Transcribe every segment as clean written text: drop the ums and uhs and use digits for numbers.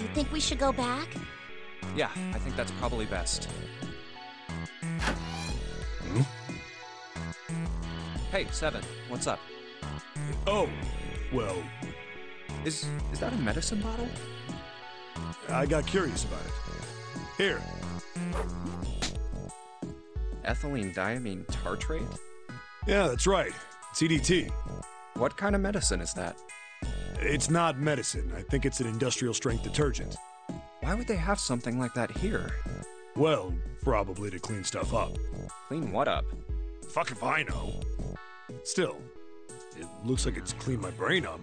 You think we should go back? Yeah, I think that's probably best. Hmm? Hey, Seven, what's up? Oh, well, Is that a medicine bottle? I got curious about it. Here. Ethylene diamine tartrate? Yeah, that's right. It's EDT. What kind of medicine is that? It's not medicine. I think it's an industrial strength detergent. Why would they have something like that here? Well, probably to clean stuff up. Clean what up? Fuck if I know. Still, it looks like it's cleaned my brain up.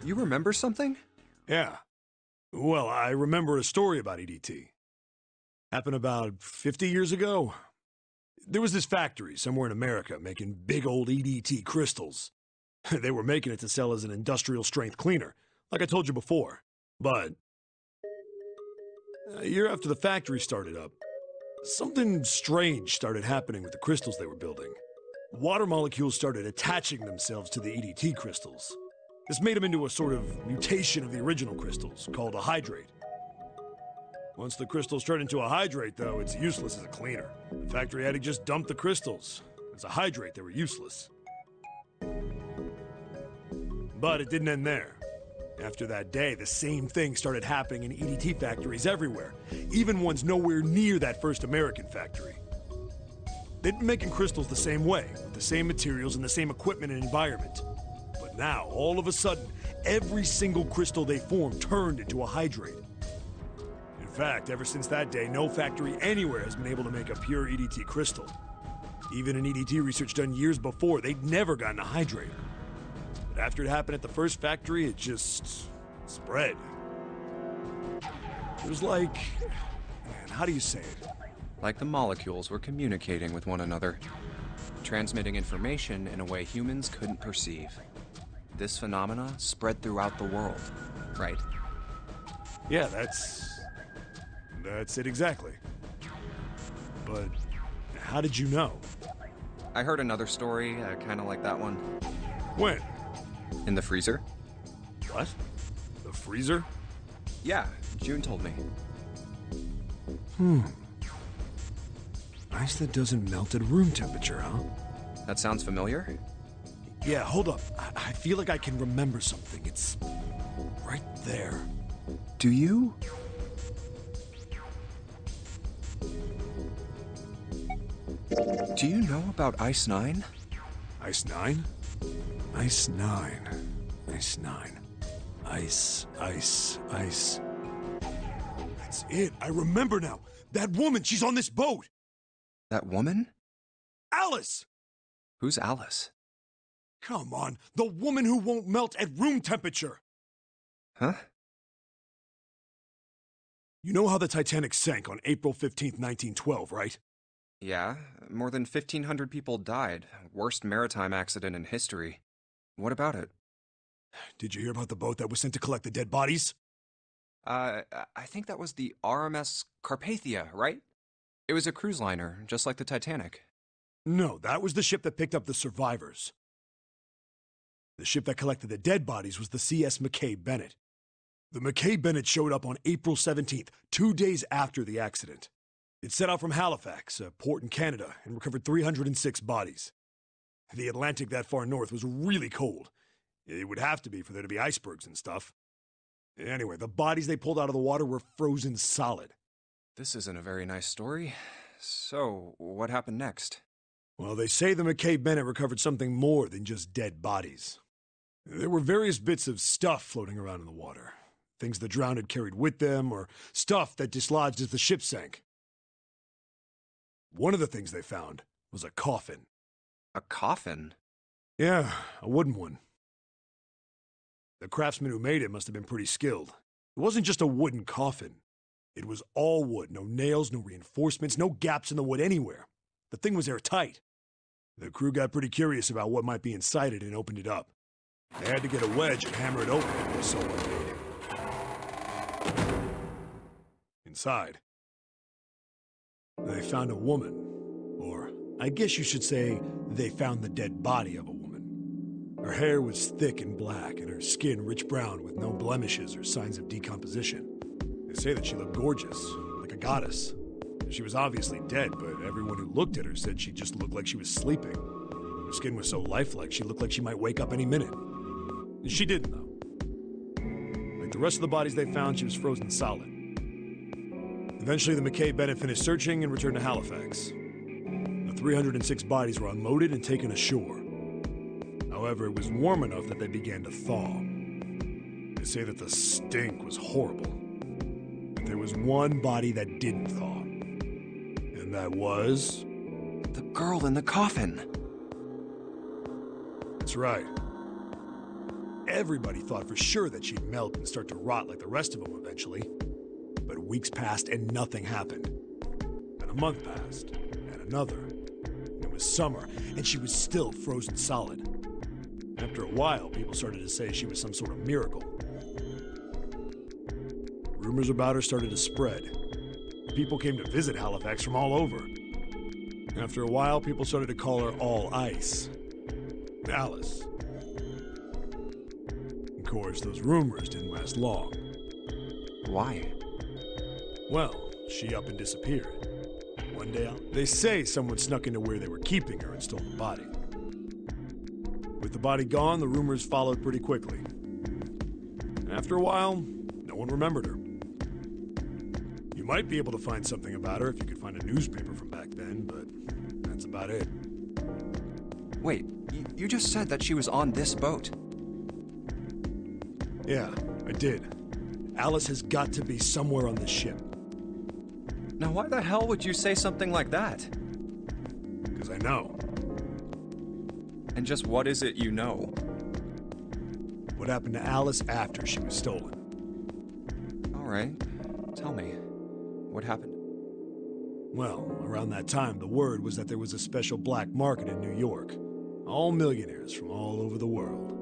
You remember something? Yeah. Well, I remember a story about EDT. Happened about 50 years ago. There was this factory somewhere in America making big old EDT crystals. They were making it to sell as an industrial strength cleaner, like I told you before. But a year after the factory started up, something strange started happening with the crystals they were building. Water molecules started attaching themselves to the EDT crystals. This made them into a sort of mutation of the original crystals, called a hydrate. Once the crystals turn into a hydrate, though, it's useless as a cleaner. The factory had to just dump the crystals. As a hydrate, they were useless. But it didn't end there. After that day, the same thing started happening in EDT factories everywhere, even ones nowhere near that first American factory. They'd been making crystals the same way, with the same materials and the same equipment and environment. But now, all of a sudden, every single crystal they formed turned into a hydrate. In fact, ever since that day, no factory anywhere has been able to make a pure EDT crystal. Even in EDT research done years before, they'd never gotten a hydrate. But after it happened at the first factory, it just spread. It was like, man, how do you say it? Like the molecules were communicating with one another, transmitting information in a way humans couldn't perceive. This phenomena spread throughout the world, right? Yeah, that's it exactly. But how did you know? I heard another story, kind of like that one. When? In the freezer? What? The freezer? Yeah, June told me. Ice that doesn't melt at room temperature, huh? That sounds familiar? Yeah, hold up. I feel like I can remember something. It's right there. Do you? Do you know about Ice 9? Ice 9? Ice 9. Ice 9. Ice. That's it. I remember now. That woman, she's on this boat. That woman? Alice! Who's Alice? Come on, the woman who won't melt at room temperature. Huh? You know how the Titanic sank on April 15th, 1912, right? Yeah, more than 1,500 people died. Worst maritime accident in history. What about it? Did you hear about the boat that was sent to collect the dead bodies? I think that was the RMS Carpathia, right? It was a cruise liner, just like the Titanic. No, that was the ship that picked up the survivors. The ship that collected the dead bodies was the CS McKay Bennett. The McKay Bennett showed up on April 17th, 2 days after the accident. It set out from Halifax, a port in Canada, and recovered 306 bodies. The Atlantic that far north was really cold. It would have to be for there to be icebergs and stuff. Anyway, the bodies they pulled out of the water were frozen solid. This isn't a very nice story. So, what happened next? Well, they say the McKay Bennett recovered something more than just dead bodies. There were various bits of stuff floating around in the water. Things the drowned had carried with them, or stuff that dislodged as the ship sank. One of the things they found was a coffin. A coffin? Yeah, a wooden one. The craftsman who made it must have been pretty skilled. It wasn't just a wooden coffin. It was all wood, no nails, no reinforcements, no gaps in the wood anywhere. The thing was airtight. The crew got pretty curious about what might be inside it and opened it up. They had to get a wedge and hammer it open, it was so unmade. Inside, they found a woman. Or, I guess you should say, they found the dead body of a woman. Her hair was thick and black, and her skin rich brown with no blemishes or signs of decomposition. They say that she looked gorgeous, like a goddess. She was obviously dead, but everyone who looked at her said she just looked like she was sleeping. Her skin was so lifelike, she looked like she might wake up any minute. She didn't, though. Like the rest of the bodies they found, she was frozen solid. Eventually, the McKay Bennett finished searching and returned to Halifax. The 306 bodies were unloaded and taken ashore. However, it was warm enough that they began to thaw. They say that the stink was horrible. But there was one body that didn't thaw. And that was... The girl in the coffin! That's right. Everybody thought for sure that she'd melt and start to rot like the rest of them eventually. But weeks passed and nothing happened. Then a month passed, and another. And it was summer, and she was still frozen solid. After a while, people started to say she was some sort of miracle. Rumors about her started to spread. People came to visit Halifax from all over. After a while, people started to call her All Ice. Alice. Of course, those rumors didn't last long. Why? Well, she up and disappeared. One day, they say someone snuck into where they were keeping her and stole the body. With the body gone, the rumors followed pretty quickly. After a while, no one remembered her. You might be able to find something about her if you could find a newspaper from back then, but that's about it. Wait, you just said that she was on this boat. Yeah, I did. Alice has got to be somewhere on this ship. Now why the hell would you say something like that? Because I know. And just what is it you know? What happened to Alice after she was stolen? All right, tell me. What happened? Well, around that time, the word was that there was a special black market in New York. All millionaires from all over the world.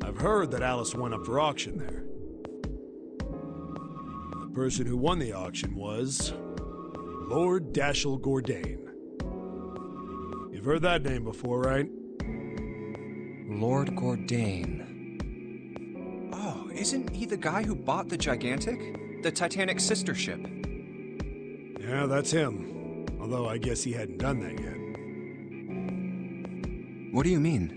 I've heard that Alice went up for auction there. The person who won the auction was Lord Dashiell Gordain. You've heard that name before, right? Lord Gordain. Oh, isn't he the guy who bought the Gigantic? The Titanic sister ship? Yeah, that's him. Although I guess he hadn't done that yet. What do you mean?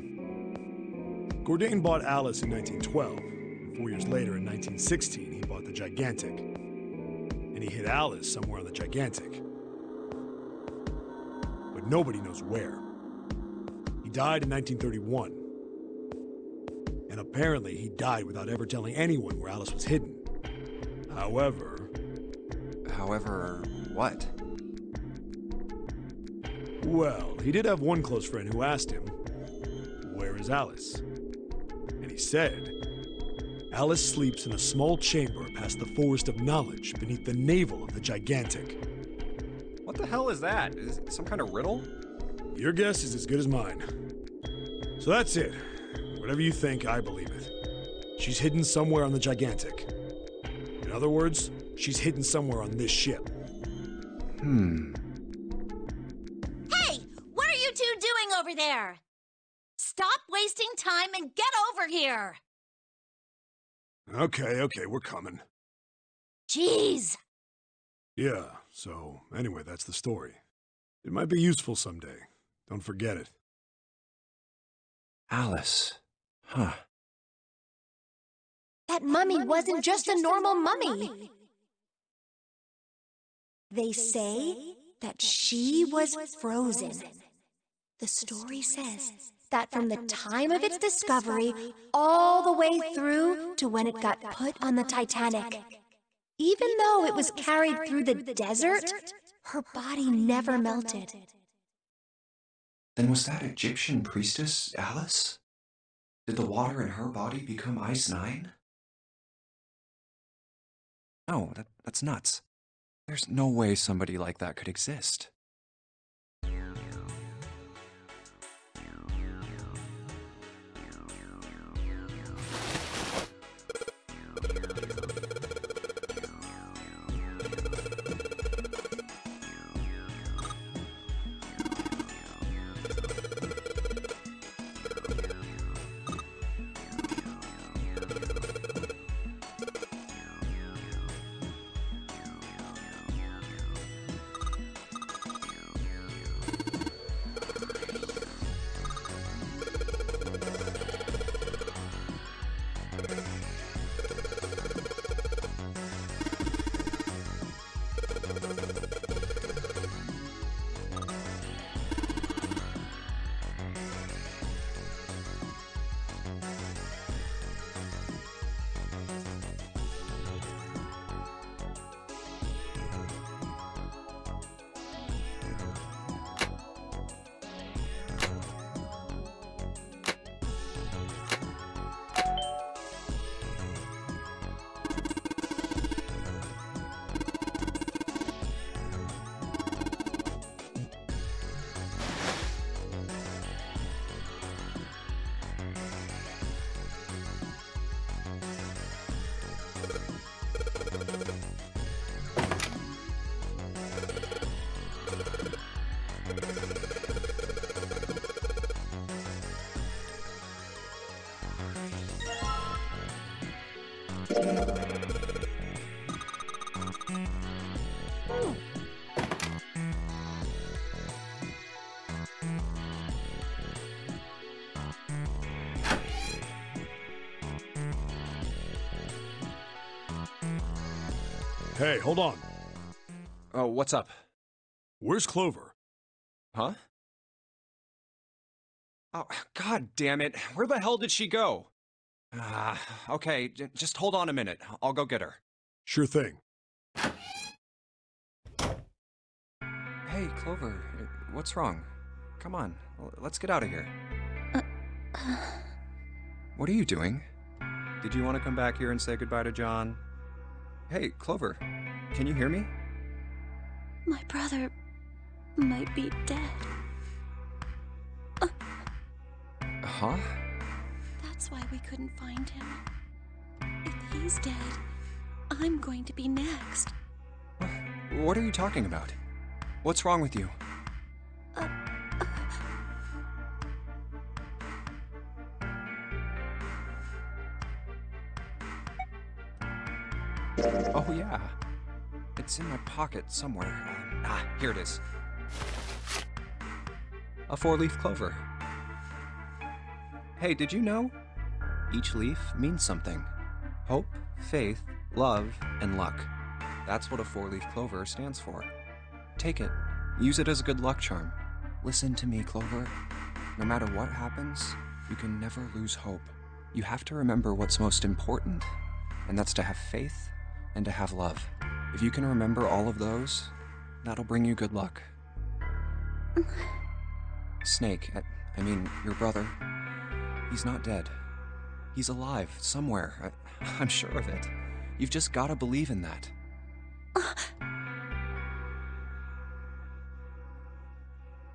Gordain bought Alice in 1912, and 4 years later, in 1916, he bought the Gigantic. And he hid Alice somewhere on the Gigantic. But nobody knows where. He died in 1931. And apparently, he died without ever telling anyone where Alice was hidden. However, what? Well, he did have one close friend who asked him, "Where is Alice?" And he said, "Alice sleeps in a small chamber past the Forest of Knowledge beneath the navel of the Gigantic." What the hell is that? Is it some kind of riddle? Your guess is as good as mine. So that's it. Whatever you think, I believe it. She's hidden somewhere on the Gigantic. In other words, she's hidden somewhere on this ship. Hey, what are you two doing over there? Stop wasting time and get over here! Okay, we're coming. Jeez! Yeah, so anyway, that's the story. It might be useful someday. Don't forget it. Alice. Huh. That mummy wasn't just a normal mummy. They say that she was frozen. The story says that from the time of its discovery all the way through to when it got put on the Titanic. Even though it was carried through the desert, her body never melted. Then was that Egyptian priestess Alice? Did the water in her body become Ice 9? No, that's nuts. There's no way somebody like that could exist. Hey, hold on. Oh, what's up? Where's Clover? Huh? Oh, god damn it. Where the hell did she go? Okay, just hold on a minute. I'll go get her. Sure thing. Hey, Clover, what's wrong? Come on, let's get out of here. What are you doing? Did you want to come back here and say goodbye to John? Hey, Clover, can you hear me? My brother might be dead. Huh? That's why we couldn't find him. If he's dead, I'm going to be next. What are you talking about? What's wrong with you? Oh yeah. It's in my pocket somewhere. Here it is. A 4-leaf clover. Hey, did you know? Each leaf means something. Hope, faith, love, and luck. That's what a 4-leaf clover stands for. Take it. Use it as a good luck charm. Listen to me, Clover. No matter what happens, you can never lose hope. You have to remember what's most important, and that's to have faith and to have love. If you can remember all of those, that'll bring you good luck. Snake, I mean, your brother, he's not dead. He's alive, somewhere. I'm sure of it. You've just gotta believe in that.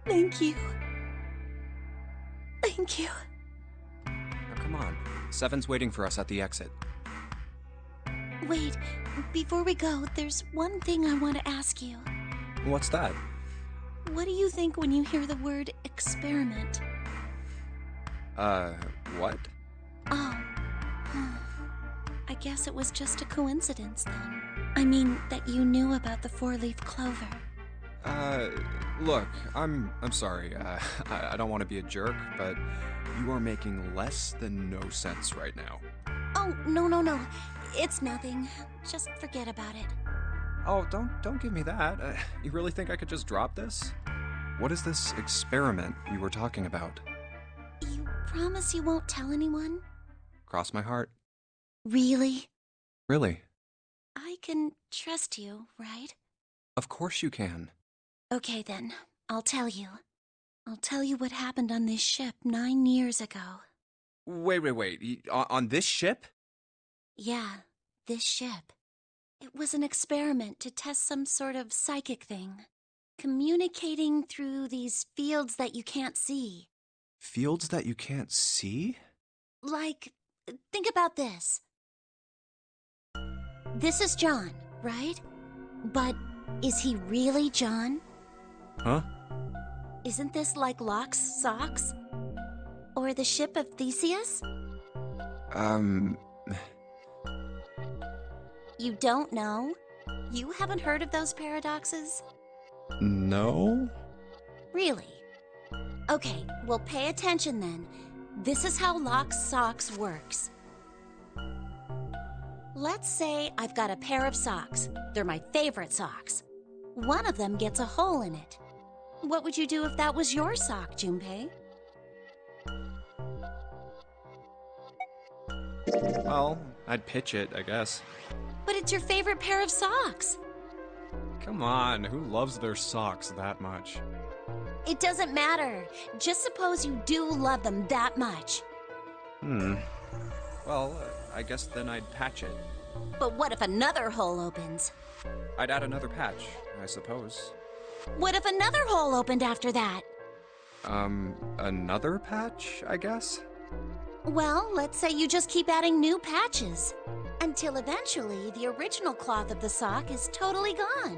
Thank you. Thank you. Now come on. Seven's waiting for us at the exit. Wait, before we go, there's one thing I want to ask you. What's that? What do you think when you hear the word experiment? What? Oh. I guess it was just a coincidence then. I mean, that you knew about the 4-leaf clover. Look, I'm sorry. I don't want to be a jerk, but you are making less than no sense right now. Oh, no. It's nothing. Just forget about it. Oh, don't give me that. You really think I could just drop this? What is this experiment you were talking about? You promise you won't tell anyone? Cross my heart. Really? Really? I can trust you, right? Of course you can. Okay then, I'll tell you. I'll tell you what happened on this ship 9 years ago. Wait. On this ship? Yeah, this ship. It was an experiment to test some sort of psychic thing. Communicating through these fields that you can't see. Fields that you can't see? Like, think about this. This is John, right? But is he really John? Huh? Isn't this like Locke's socks? Or the ship of Theseus? You don't know? You haven't heard of those paradoxes? No? Really? Okay, well pay attention then. This is how Locke's socks works. Let's say I've got a pair of socks. They're my favorite socks. One of them gets a hole in it. What would you do if that was your sock, Junpei? Well, I'd pitch it, I guess. But it's your favorite pair of socks. Come on, who loves their socks that much? It doesn't matter. Just suppose you do love them that much. Well, I guess then I'd patch it. But what if another hole opens? I'd add another patch, I suppose. What if another hole opened after that? Another patch, I guess? Well, let's say you just keep adding new patches. Until eventually, the original cloth of the sock is totally gone.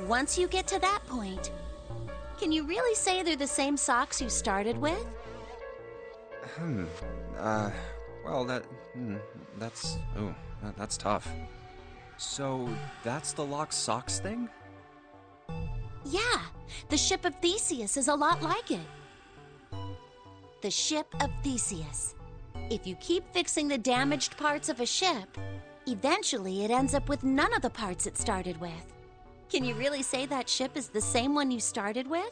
Once you get to that point, can you really say they're the same socks you started with? Well, that's tough. So, that's the lock socks thing? Yeah, the ship of Theseus is a lot like it. The ship of Theseus. If you keep fixing the damaged parts of a ship, eventually it ends up with none of the parts it started with. Can you really say that ship is the same one you started with?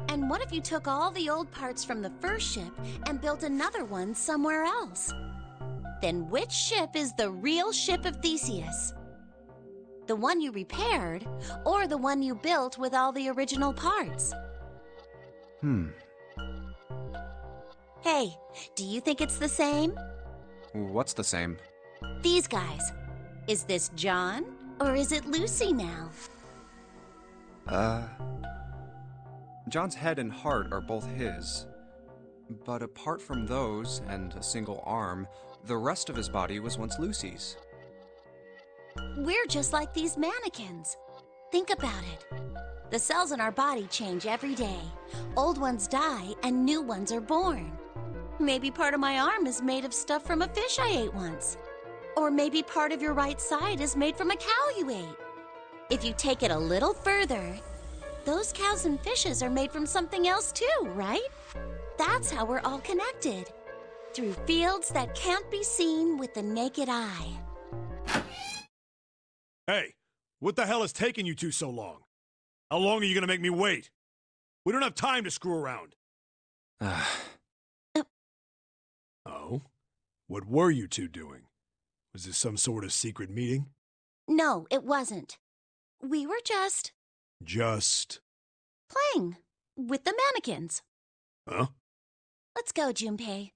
And what if you took all the old parts from the first ship and built another one somewhere else? Then which ship is the real ship of Theseus? The one you repaired, or the one you built with all the original parts? Hey, do you think it's the same? What's the same? These guys. Is this John, or is it Lucy now? John's head and heart are both his. But apart from those, and a single arm, the rest of his body was once Lucy's. We're just like these mannequins. Think about it. The cells in our body change every day. Old ones die and new ones are born. Maybe part of my arm is made of stuff from a fish I ate once. Or maybe part of your right side is made from a cow you ate. If you take it a little further, those cows and fishes are made from something else too, right? That's how we're all connected. Through fields that can't be seen with the naked eye. Hey, what the hell is taking you two so long? How long are you gonna make me wait? We don't have time to screw around. Oh? What were you two doing? Was this some sort of secret meeting? No, it wasn't. We were just playing with the mannequins. Huh? Let's go, Junpei.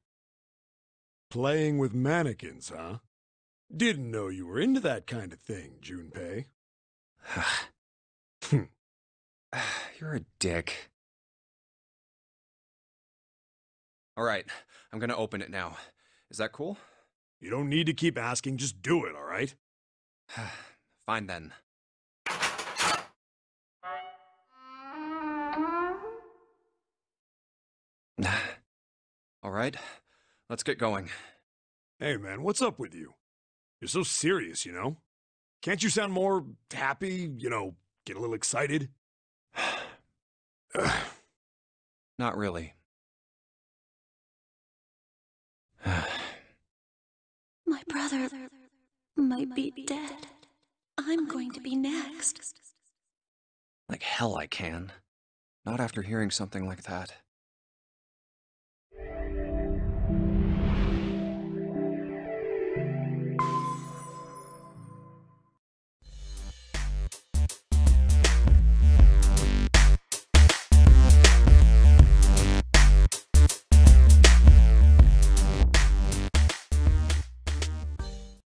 Playing with mannequins, huh? Didn't know you were into that kind of thing, Junpei. You're a dick. Alright, I'm gonna open it now. Is that cool? You don't need to keep asking, just do it, alright? Fine then. Alright, let's get going. Hey man, what's up with you? You're so serious, you know? Can't you sound more happy, get a little excited? Not really. My brother might be dead. I'm going to be next. Like hell I can. Not after hearing something like that.